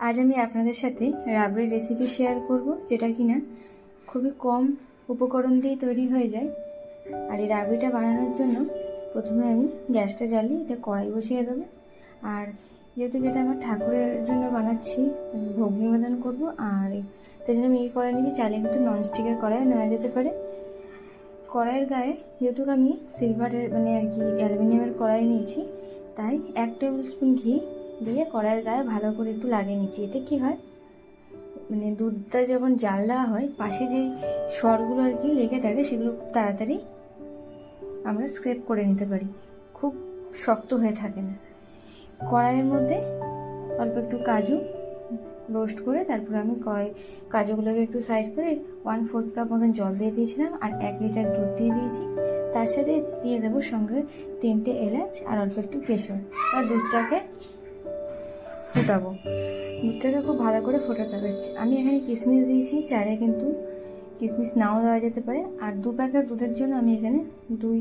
আজ আমি আপনাদের সাথে রাবড়ির রেসিপি শেয়ার করব, যেটা কিনা খুবই কম উপকরণ দিয়ে তৈরি হয়ে যায়। আর এই রাবড়িটা বানানোর জন্য প্রথমে আমি গ্যাসটা জ্বালিয়ে এতে কড়াই বসিয়ে দেবো। আর যেহেতু এটা আমার ঠাকুরের জন্য বানাচ্ছি, ভোগ নিবেদন করবো, আর তাই জন্য আমি এই কড়াই নিয়েছি। চাইলে কিন্তু ননস্টিকের কড়াইও নেওয়া যেতে পারে। কড়াইয়ের গায়ে যেহেতু আমি সিলভারের অ্যালুমিনিয়ামের কড়াই নিয়েছি, তাই 1 টেবিল স্পুন ঘি দিয়ে কড়াইয়ের গায়ে ভালো করে একটু লাগিয়ে নিচ্ছি। এতে কি হয়, দুধটা যখন জাল দেওয়া হয়, পাশে যে সরগুলো লেগে থাকে, সেগুলো খুব তাড়াতাড়ি আমরা স্ক্রেপ করে নিতে পারি, খুব শক্ত হয়ে থাকে না। কড়াইয়ের মধ্যে অল্প একটু কাজু রোস্ট করে তারপর আমি কাজুগুলোকে একটু সাইড করে 1/4 কাপ মতন জল দিয়ে দিয়েছিলাম, আর 1 লিটার দুধ দিয়ে দিয়েছি। তার সাথে দিয়ে দেবো সঙ্গে 3টে এলাচ আর অল্প একটু কেশর। আর দুধটাকে ফুটাবো। দুধটাকে খুব ভালো করে ফোটাতে হবে। আমি এখানে কিশমিশ দিয়েছি, চাইলে কিন্তু কিশমিশ নাও দেওয়া যেতে পারে। আর 2 প্যাকেট দুধের জন্য আমি এখানে 2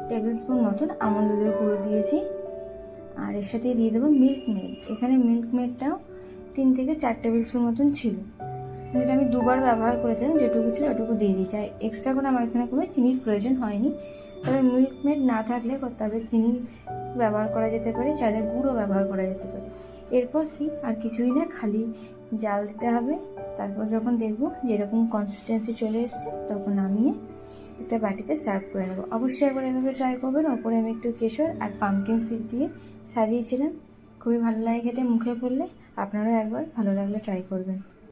টেবিল স্পুন মতন আমল দুধের গুঁড়ো দিয়েছি। আর এর সাথে দিয়ে দেবো মিল্ক মেড। এখানে মিল্ক মেডটাও 3 থেকে 4 টেবিল স্পুন মতন ছিল, যেটা আমি 2বার ব্যবহার করেছিলাম। যেটুকু ছিল ওটুকু দিয়ে দিয়েছি। আর এক্সট্রা করে আমার এখানে কোনো চিনির প্রয়োজন হয়নি। তবে মিল্ক মেড না থাকলে তবে চিনি ব্যবহার করা যেতে পারে, চাইলে গুঁড়ো ব্যবহার করা যেতে পারে। এরপর কি আর কিছুই না, খালি জাল দিতে হবে। তারপর যখন দেখবো যে এরকম কনসিস্টেন্সি চলে এসছে, তখন নামিয়ে একটা বাটিতে সার্ভ করে নেবো। অবশ্যই একবার এভাবে ট্রাই করবেন। ওপরে আমি একটু কেশর আর পামকিন সিড দিয়ে সাজিয়েছিলাম। খুবই ভালো লাগে খেতে, মুখে পড়লে। আপনারাও একবার ভালো লাগলে ট্রাই করবেন।